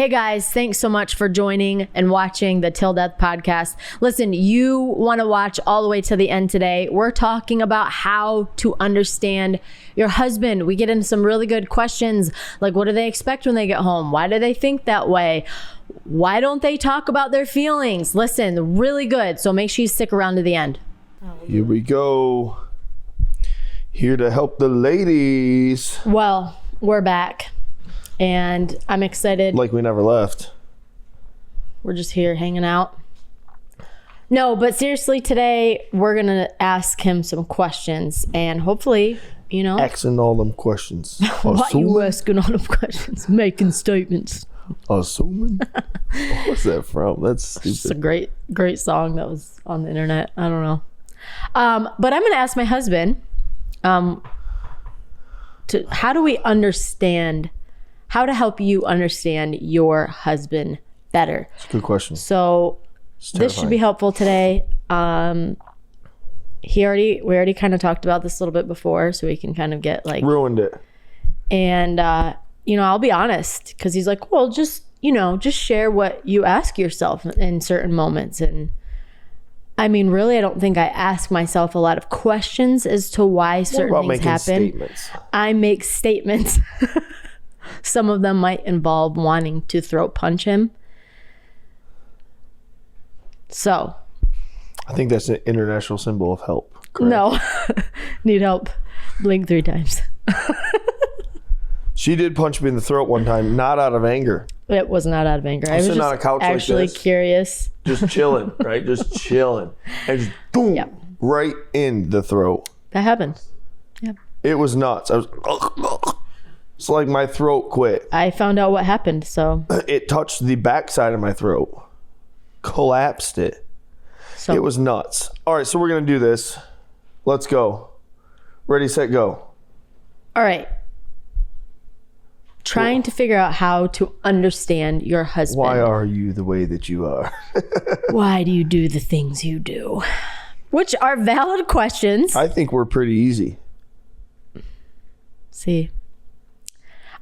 Hey guys, thanks so much for joining and watching the Til Death podcast. Listen, you want to watch all the way to the end today. We're talking about how to understand your husband. We get into some really good questions, like what do they expect when they get home? Why do they think that way? Why don't they talk about their feelings? Listen, really good. So make sure you stick around to the end. Here we go. Here to help the ladies. Well, we're back. And I'm excited. Like we never left. We're just here hanging out. No, but seriously, today we're going to ask him some questions and hopefully, you know. Asking all them questions. Why you asking all them questions? Making statements. Assuming? What's that from? That's stupid. It's a great song that was on the internet. I don't know. But I'm going to ask my husband, how to help you understand your husband better. It's a good question. So this should be helpful today. We already kind of talked about this a little bit before, so we can kind of get like ruined it. And I'll be honest, because he's like, well, just share what you ask yourself in certain moments. And I mean, really, I don't think I ask myself a lot of questions as to why certain things happen. Statements? I make statements. Some of them might involve wanting to throat punch him. So. I think that's an international symbol of help. Correct? No. Need help. Blink 3 times. She did punch me in the throat one time, not out of anger. It was not out of anger. I was just on a couch actually like this, curious. Just chilling, right? Just chilling. And just boom, right in the throat. That happened. Yeah. It was nuts. I was... It's like my throat quit. I found out what happened, so. It touched the backside of my throat. Collapsed it. So. It was nuts. All right, so we're going to do this. Let's go. Ready, set, go. All right. Trying to figure out how to understand your husband. Why are you the way that you are? Why do you do the things you do? Which are valid questions. I think we're pretty easy. See.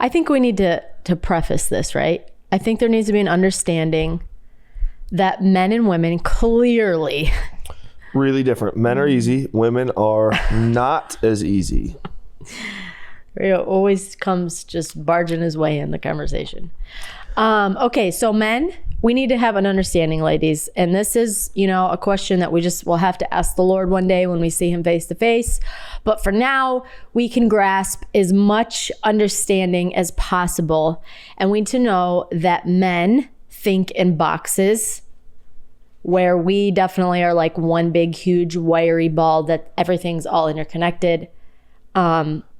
I think we need to preface this, right? I think there needs to be an understanding that men and women clearly... Really different. Men are easy. Women are not as easy. It always comes just barging his way in the conversation. Okay, so men, we need to have an understanding, ladies. And this is, a question that will have to ask the Lord one day when we see him face to face. But for now, we can grasp as much understanding as possible. And we need to know that men think in boxes, where we definitely are like one big, huge, wiry ball that everything's all interconnected.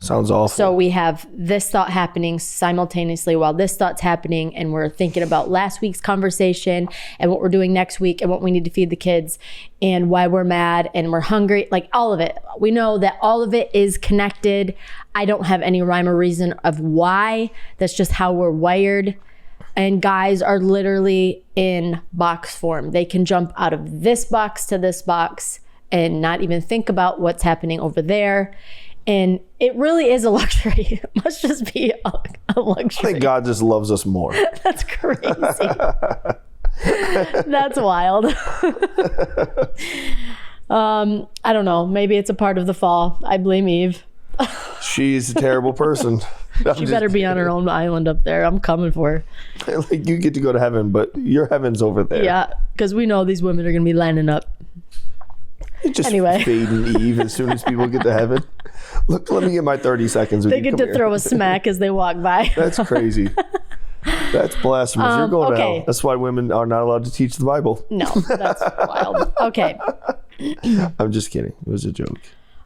Sounds awful. So we have this thought happening simultaneously while this thought's happening, and we're thinking about last week's conversation and what we're doing next week and what we need to feed the kids and why we're mad and we're hungry, like all of it. We know that all of it is connected. I don't have any rhyme or reason of why. That's just how we're wired. And guys are literally in box form. They can jump out of this box to this box and not even think about what's happening over there. And it really is a luxury. It must just be a luxury. I think God just loves us more. That's crazy. That's wild. I don't know. Maybe it's a part of the fall. I blame Eve. She's a terrible person. She better be on her own island up there. I'm coming for her. Like, you get to go to heaven, but your heaven's over there. Yeah, because we know these women are going to be lining up. It's just anyway. Fading Eve as soon as people get to heaven. Look, let me get my 30 seconds with they you. Get Come to here. throw a smack as they walk by. That's crazy. That's blasphemous. You're going to okay. hell. That's why women are not allowed to teach the Bible. No, that's wild. Okay. I'm just kidding. It was a joke.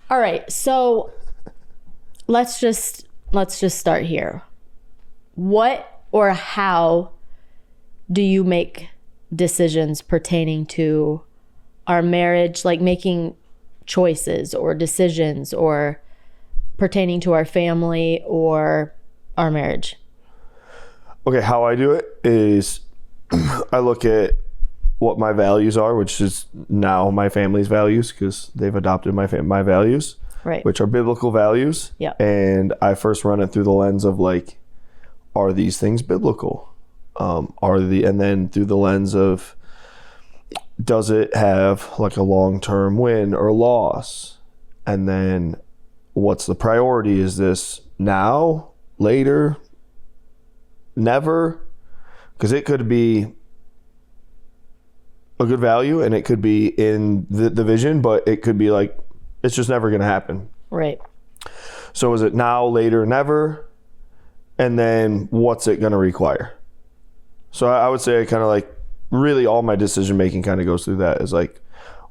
All right. So let's just start here. What or how do you make decisions pertaining to our marriage, like making choices or decisions or pertaining to our family or our marriage? Okay, how I do it is I look at what my values are, which is now my family's values because they've adopted my values, right? Which are biblical values. Yeah. And I first run it through the lens of like, are these things biblical? and then through the lens of, does it have like a long-term win or loss? And then what's the priority? Is this now, later, never? Because it could be a good value and it could be in the vision, but it could be like, it's just never going to happen. Right. So is it now, later, never? And then what's it going to require? So I would say kind of like really all my decision making kind of goes through that, is like,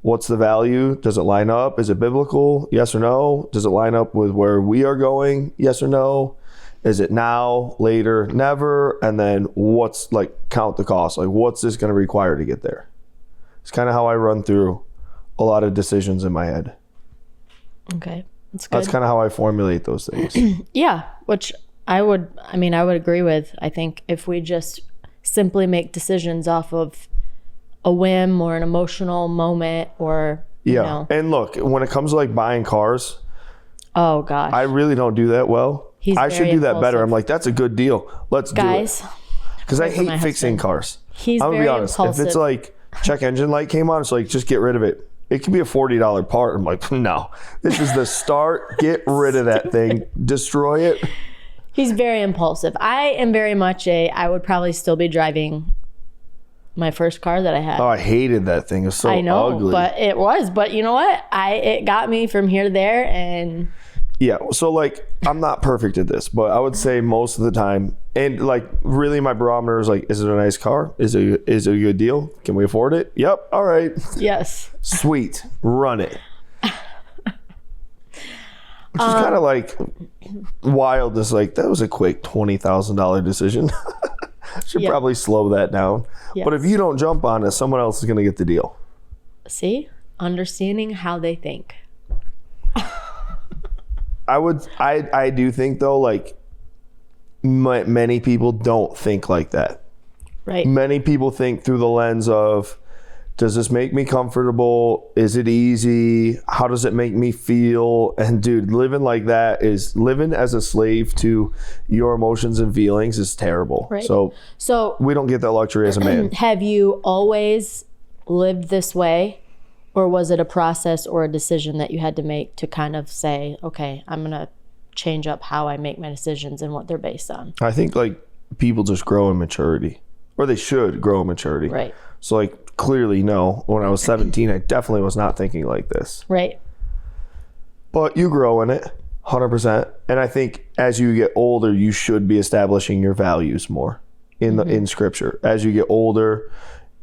what's the value? Does it line up? Is it biblical? Yes or no? Does it line up with where we are going? Yes or no? Is it now, later, never? And then what's like, count the cost. Like, what's this going to require to get there? It's kind of how I run through a lot of decisions in my head. Okay. That's good. That's kind of how I formulate those things. Yeah. Which I would agree with. I think if we just simply make decisions off of a whim or an emotional moment or, you know. And look, when it comes to like buying cars, oh gosh, I really don't do that well. I should do that better. I'm like, that's a good deal. Let's do it. Because I hate fixing cars. I'm going to be honest. Impulsive. If it's like check engine light came on, it's like, just get rid of it. It could be a $40 part. I'm like, no, this is the start. Get rid of that thing. Destroy it. He's very impulsive. I am very much I would probably still be driving my first car that I had. Oh, I hated that thing. It was so ugly. I know, but it was. But you know what? It got me from here to there. And yeah, so like, I'm not perfect at this, but I would say most of the time, and like really my barometer is like, is it a nice car? Is it a good deal? Can we afford it? Yep. All right. Yes. Sweet. Run it. Which is kind of like wild. It's like, that was a quick $20,000 decision. Should probably slow that down. Yes. But if you don't jump on it, someone else is going to get the deal. See? Understanding how they think. I do think though, like many people don't think like that. Right. Many people think through the lens of, does this make me comfortable? Is it easy? How does it make me feel? And dude, living like that is living as a slave to your emotions and feelings is terrible. Right. So we don't get that luxury as a man. Have you always lived this way? Or was it a process or a decision that you had to make to kind of say, okay, I'm going to change up how I make my decisions and what they're based on? I think like people just grow in maturity, or they should grow in maturity. Right. So like, clearly no, when I was 17, I definitely was not thinking like this. Right. But you grow in it 100%. And I think as you get older, you should be establishing your values more in scripture. As you get older,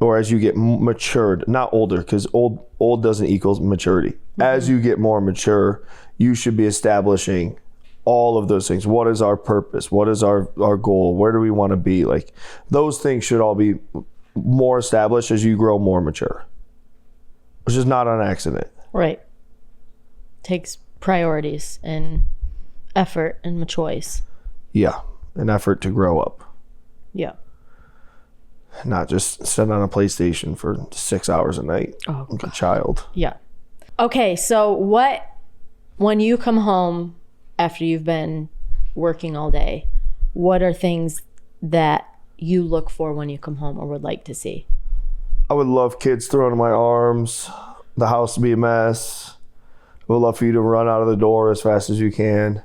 or as you get matured, not older, because old doesn't equal maturity. As you get more mature, you should be establishing all of those things. What is our purpose? What is our goal? Where do we want to be? Like, those things should all be more established as you grow more mature, which is not an accident. Right. Takes priorities and effort and choice. Yeah. An effort to grow up. Yeah. Not just sit on a PlayStation for 6 hours a night like a child. Yeah. Okay. So when you come home after you've been working all day, what are things that you look for when you come home or would like to see? I would love kids thrown in my arms, the house to be a mess. I would love for you to run out of the door as fast as you can.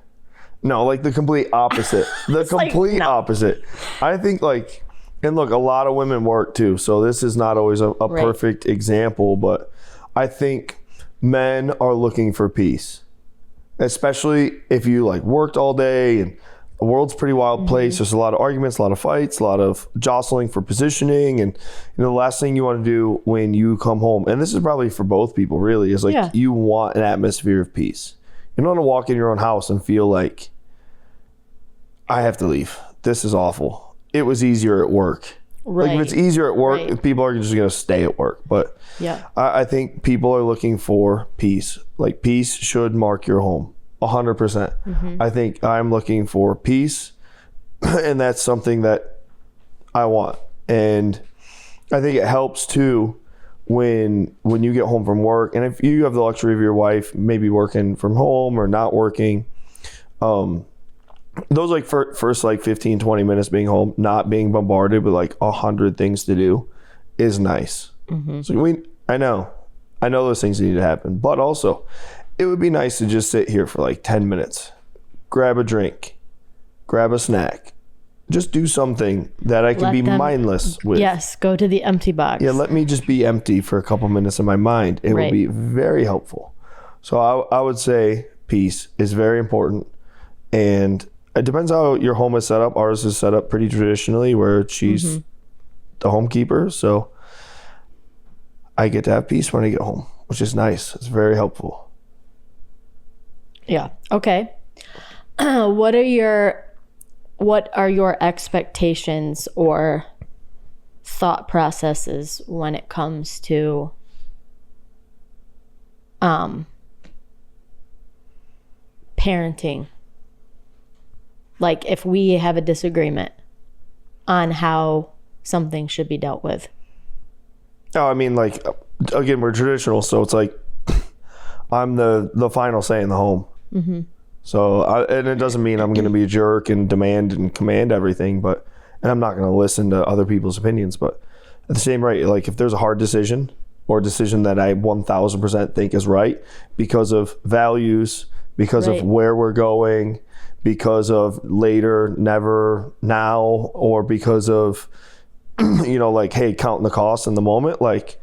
No, like the complete opposite. The complete opposite. I think like, and look, a lot of women work too, so this is not always a perfect example, but I think men are looking for peace, especially if you like worked all day and the world's a pretty wild place. There's a lot of arguments, a lot of fights, a lot of jostling for positioning. And you know, the last thing you want to do when you come home, and this is probably for both people really, is like you want an atmosphere of peace. You don't want to walk in your own house and feel like, I have to leave. This is awful. It was easier at work. Right. Like if it's easier at work, people are just going to stay at work. But I think people are looking for peace. Like peace should mark your home 100%. I think I'm looking for peace, and that's something that I want. And I think it helps too when you get home from work, and if you have the luxury of your wife maybe working from home or not working, those like first like 15, 20 minutes being home, not being bombarded with like 100 things to do is nice. So I know those things need to happen, but also it would be nice to just sit here for like 10 minutes, grab a drink, grab a snack, just do something that I can be mindless with. Yes, go to the empty box. Yeah, let me just be empty for a couple minutes in my mind. It will be very helpful. So I would say peace is very important. And it depends how your home is set up. Ours is set up pretty traditionally where she's the homekeeper. So I get to have peace when I get home, which is nice. It's very helpful. Yeah. Okay. What are your expectations or thought processes when it comes to parenting? Like if we have a disagreement on how something should be dealt with. Oh, I mean, like, again, we're traditional, so it's like I'm the final say in the home. So, and it doesn't mean I'm going to be a jerk and demand and command everything, and I'm not going to listen to other people's opinions. But at the same rate, like if there's a hard decision or a decision that I 1000% think is right because of values, because of where we're going, because of later, never, now, or because of, like, hey, counting the costs in the moment. Like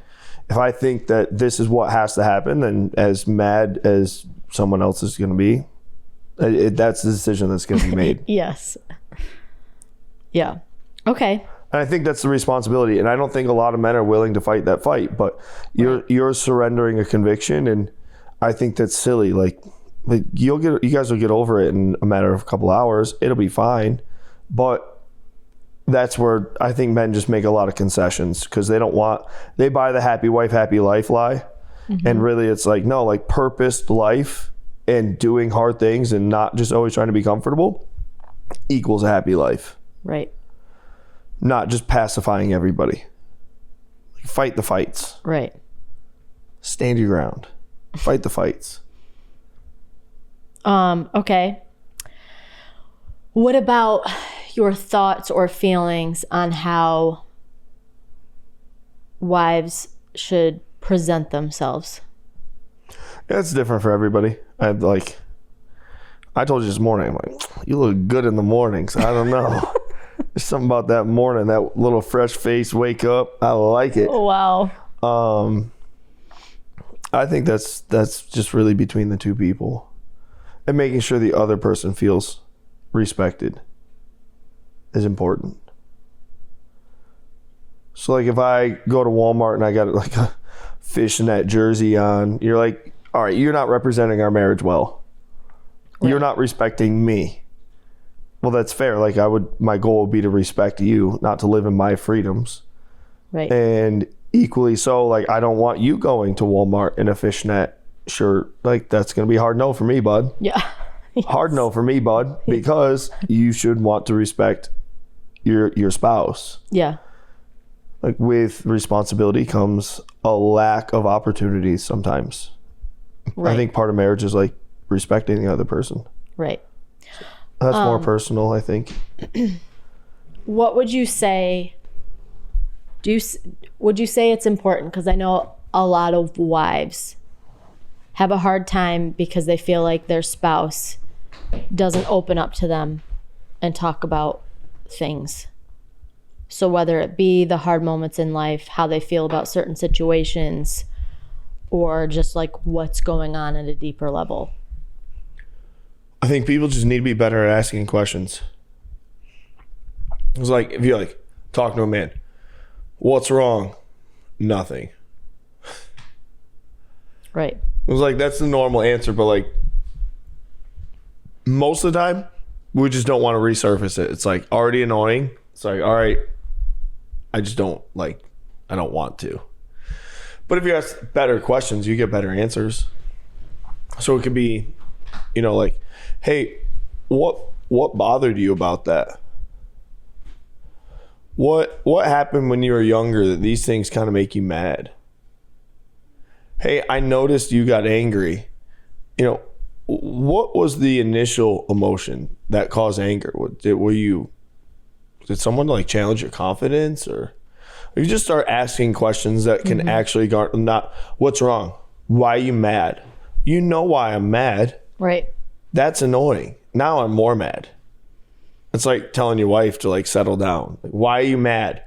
if I think that this is what has to happen, then as mad as someone else is going to be, that's the decision that's going to be made. Yes. Yeah. Okay. And I think that's the responsibility. And I don't think a lot of men are willing to fight that fight, but you're surrendering a conviction. And I think that's silly. Like you guys will get over it in a matter of a couple hours. It'll be fine. But that's where I think men just make a lot of concessions because they buy the happy wife, happy life lie. And really it's like, no, like purposed life and doing hard things and not just always trying to be comfortable equals a happy life. Right. Not just pacifying everybody. Like, fight the fights. Right. Stand your ground. Fight the fights. Okay. What about your thoughts or feelings on how wives should present themselves? Yeah, it's different for everybody. I told you this morning, I'm like, you look good in the mornings. I don't know. There's something about that morning, that little fresh face, wake up. I like it. Oh, wow. I think that's just really between the two people and making sure the other person feels respected is important. So like if I go to Walmart and I got like a fishnet jersey on, you're like, all right, you're not representing our marriage well. Right. You're not respecting me. Well, that's fair. Like my goal would be to respect you, not to live in my freedoms. Right. And equally so, like I don't want you going to Walmart in a fishnet shirt. Like that's going to be a hard no for me, bud. Yeah. Yes. Hard no for me, bud, because you should want to respect your spouse. Yeah. Like with responsibility comes a lack of opportunities sometimes. Right. I think part of marriage is like respecting the other person. Right. That's more personal, I think. What would you say? Would you say it's important? Because I know a lot of wives have a hard time because they feel like their spouse doesn't open up to them and talk about things. So whether it be the hard moments in life, how they feel about certain situations, or just like what's going on at a deeper level. I think people just need to be better at asking questions. It's like, if you like talk to a man, what's wrong? Nothing. Right. It was like, that's the normal answer, but like most of the time we just don't want to resurface it. It's like already annoying. It's like, all right, I don't want to. But if you ask better questions, you get better answers. So it could be, like, hey, what bothered you about that? What happened when you were younger that these things kind of make you mad? Hey, I noticed you got angry. what was the initial emotion that caused anger? Did someone like challenge your confidence, or you just start asking questions that can actually not what's wrong? Why are you mad? You know why I'm mad. Right. That's annoying. Now I'm more mad. It's like telling your wife to like settle down. Like, why are you mad?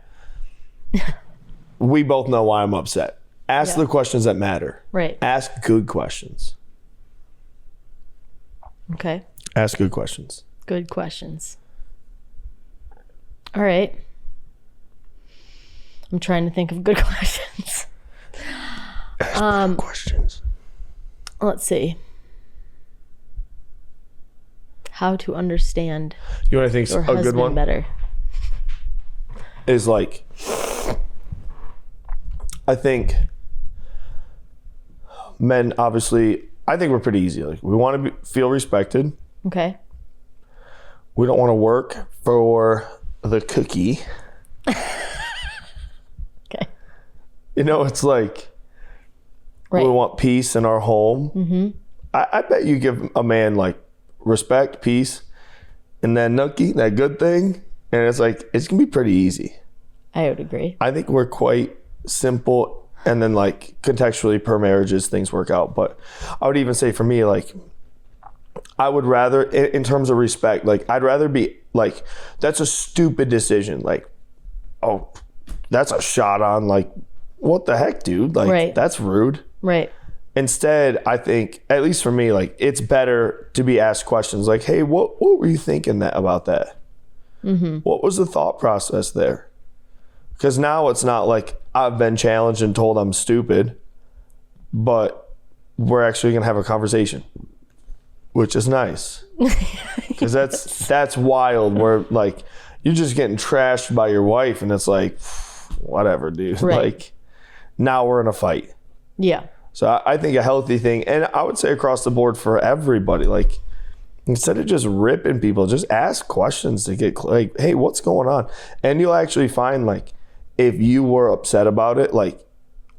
We both know why I'm upset. Ask the questions that matter. Right. Ask good questions. Okay. Ask good questions. Good questions. All right. I'm trying to think of good questions. Ask good questions. Let's see. How to understand You know what I think's your a good husband one? better. Is like, I think men, obviously, I think we're pretty easy. Like, we want to feel respected. Okay. We don't want to work for the cookie. Okay. You know, it's like, Right. we want peace in our home. Mm-hmm. I bet you give a man like respect, peace, and then nookie, that good thing. And it's like, it's going to be pretty easy. I would agree. I think we're quite simple, and then like contextually per marriages things work out. But I would even say for me, like, I would rather, in terms of respect, like I'd rather be like, that's a stupid decision. Like, oh, that's a shot on, like, what the heck, dude? Like, Right. that's rude. Right. Instead, I think, at least for me, like, it's better to be asked questions like, hey, what were you thinking about that? Mm-hmm. What was the thought process there? Because now it's not like I've been challenged and told I'm stupid, but we're actually going to have a conversation, which is nice. Because that's wild, where like you're just getting trashed by your wife and it's like, whatever, dude. Right. Like, now we're in a fight. Yeah. So I think a healthy thing, and I would say across the board for everybody, like, instead of just ripping people, just ask questions to get like, hey, what's going on? And you'll actually find, like, if you were upset about it, like,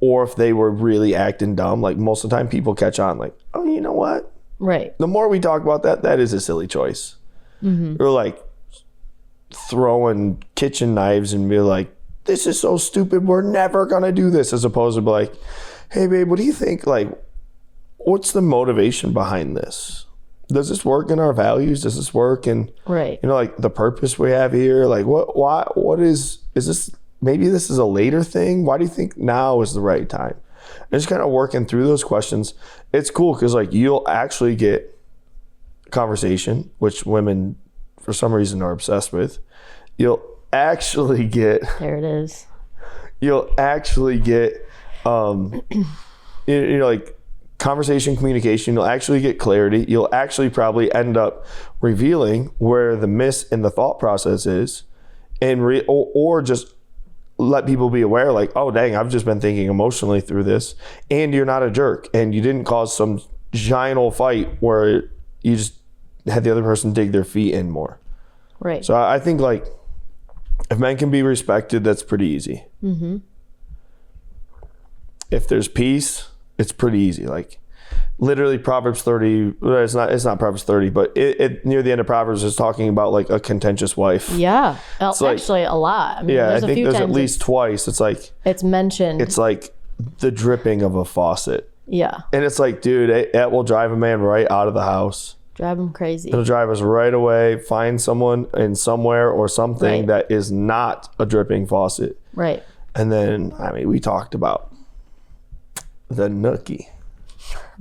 or if they were really acting dumb, like, most of the time people catch on, like, oh, you know what? Right. The more we talk about that, that is a silly choice. Mm-hmm. Or like throwing kitchen knives and be like, this is so stupid, we're never gonna do this, as opposed to be like, hey babe, what do you think? Like, what's the motivation behind this? Does this work in our values? Does this work in, Right. you know, like the purpose we have here? Like, what is this? Maybe this is a later thing. Why do you think now is the right time? And just kind of working through those questions. It's cool because like you'll actually get conversation, which women for some reason are obsessed with. You'll actually get, There it is. you'll actually get, you know, like conversation, communication. You'll actually get clarity. You'll actually probably end up revealing where the miss in the thought process is, and or just let people be aware, like, oh dang, I've just been thinking emotionally through this, and you're not a jerk, and you didn't cause some giant old fight where you just had the other person dig their feet in more. Right. So I think like if men can be respected, that's pretty easy. Mm-hmm. If there's peace, it's pretty easy. Like literally Proverbs 30, it's not Proverbs 30, but it near the end of Proverbs is talking about like a contentious wife. Yeah. Well, like, actually a lot. I mean, Yeah, I there's a think few there's times at least twice. It's like, it's mentioned. it's like the dripping of a faucet. Yeah. And it's like, dude, it will drive a man right out of the house. Drive them crazy. It'll drive us right away. Find someone in somewhere or something Right. that is not a dripping faucet. Right. And then, I mean, we talked about the nookie.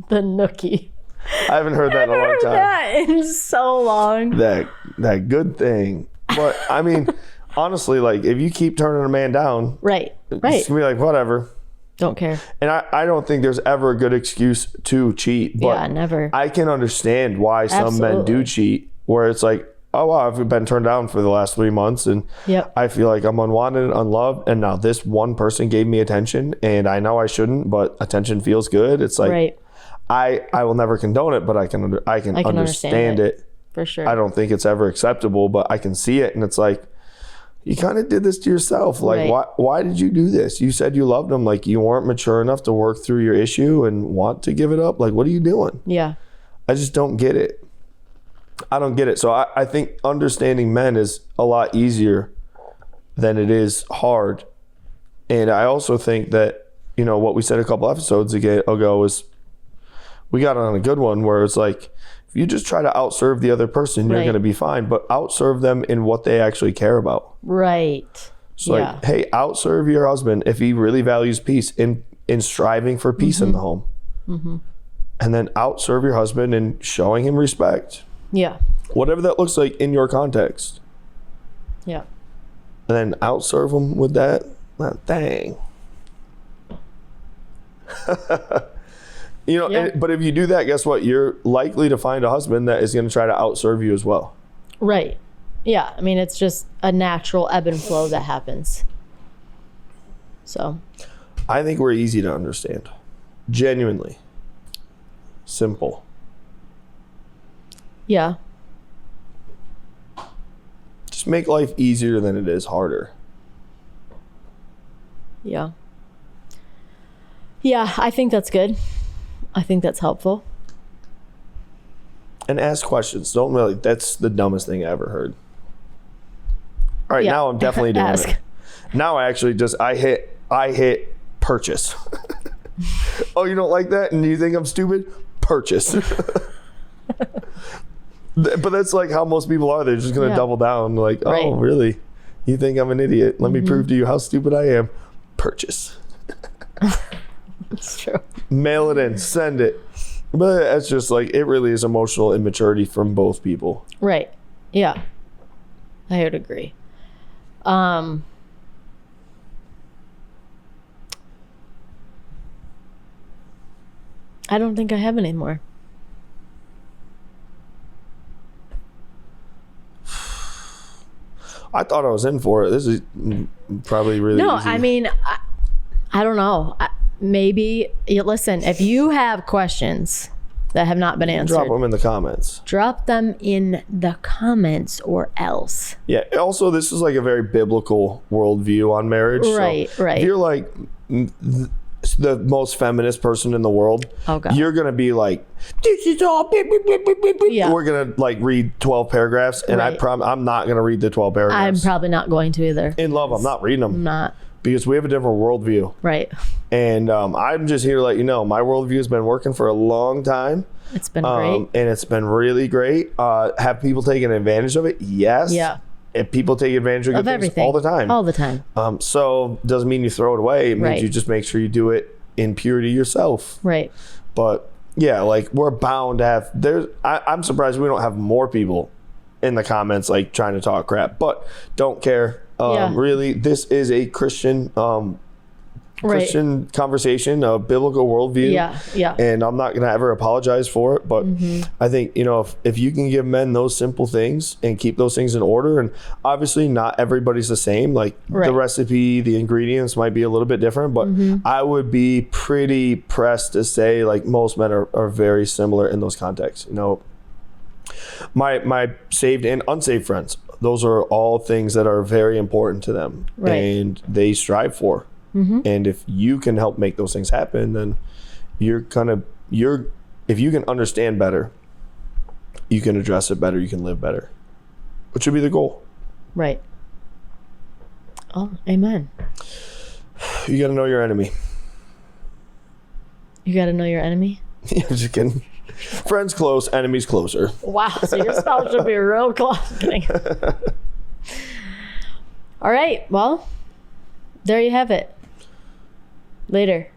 The nookie. I haven't heard that in a long time. That in so long. That good thing. But I mean, honestly, like if you keep turning a man down, Right. it's Right. gonna be like whatever. Don't care. And I don't think there's ever a good excuse to cheat. But Yeah, never. I can understand why some men do Absolutely. cheat, where it's like, oh wow, I've been turned down for the last 3 months and Yep. I feel like I'm unwanted, unloved, and now this one person gave me attention, and I know I shouldn't, but attention feels good. It's like, Right. I will never condone it, but I can understand it. For sure. I don't think it's ever acceptable, but I can see it, and it's like, you kind of did this to yourself. Like, Right. why did you do this? You said you loved him. Like, you weren't mature enough to work through your issue and want to give it up. Like, what are you doing? Yeah. I just don't get it. I don't get it. So I think understanding men is a lot easier than it is hard. And I also think that, you know, what we said a couple episodes ago is we got on a good one where it's like, if you just try to outserve the other person, you're going to be fine, but outserve them in what they actually care about. Right. It's like, hey, outserve your husband if he really values peace in striving for peace in the home. And then outserve your husband in showing him respect. Yeah. Whatever that looks like in your context. Yeah. And then outserve him with that thing. You know, but if you do that, guess what? You're likely to find a husband that is going to try to outserve you as well. Right. Yeah. I mean, it's just a natural ebb and flow that happens. So. I think we're easy to understand. Genuinely. Simple. Yeah. Just make life easier than it is harder. Yeah. Yeah, I think that's good. I think that's helpful. And ask questions. Don't really, that's the dumbest thing I ever heard. All right, now I'm definitely doing it. Now I actually I hit purchase. Oh, you don't like that? And you think I'm stupid? Purchase. But that's like how most people are. They're just going to double down. Like, oh, really? You think I'm an idiot? Let me prove to you how stupid I am. Purchase. It's true. Mail it in. Send it. But it's just like, it really is emotional immaturity from both people. Right. Yeah. I would agree. I don't think I have any more. I thought I was in for it. This is probably really easy. I mean, I don't know. Maybe, listen, if you have questions that have not been answered, drop them in the comments. Drop them in the comments or else. Yeah. Also, this is like a very biblical worldview on marriage. Right, so right. If you're like the most feminist person in the world, you're going to be like, this is all, we're going to like read 12 paragraphs. And I'm not going to read the 12 paragraphs. I'm probably not going to either. In love, I'm not reading them. I'm not. Because we have a different worldview. Right. And I'm just here to let you know, my worldview has been working for a long time. It's been great. And it's been really great. Have people taken advantage of it? Yes. Yeah. And people take advantage of good things everything. all the time. All the time. So doesn't mean you throw it away. It means you just make sure you do it in purity yourself. Right. But yeah, like we're bound to have, I'm surprised we don't have more people in the comments like trying to talk crap, but don't care. Really, this is a Christian conversation, a biblical worldview. Yeah. And I'm not going to ever apologize for it. But I think, you know, if you can give men those simple things and keep those things in order, and obviously not everybody's the same. Like the recipe, the ingredients might be a little bit different, but I would be pretty pressed to say like most men are very similar in those contexts. You know, my saved and unsaved friends, those are all things that are very important to them and they strive for. And if you can help make those things happen, then if you can understand better, you can address it better, you can live better, which would be the goal. Right. Oh, amen. You got to know your enemy. You got to know your enemy? I'm just kidding. Friends close, enemies closer. Wow, so your spouse should be real close. All right, well, there you have it. Later.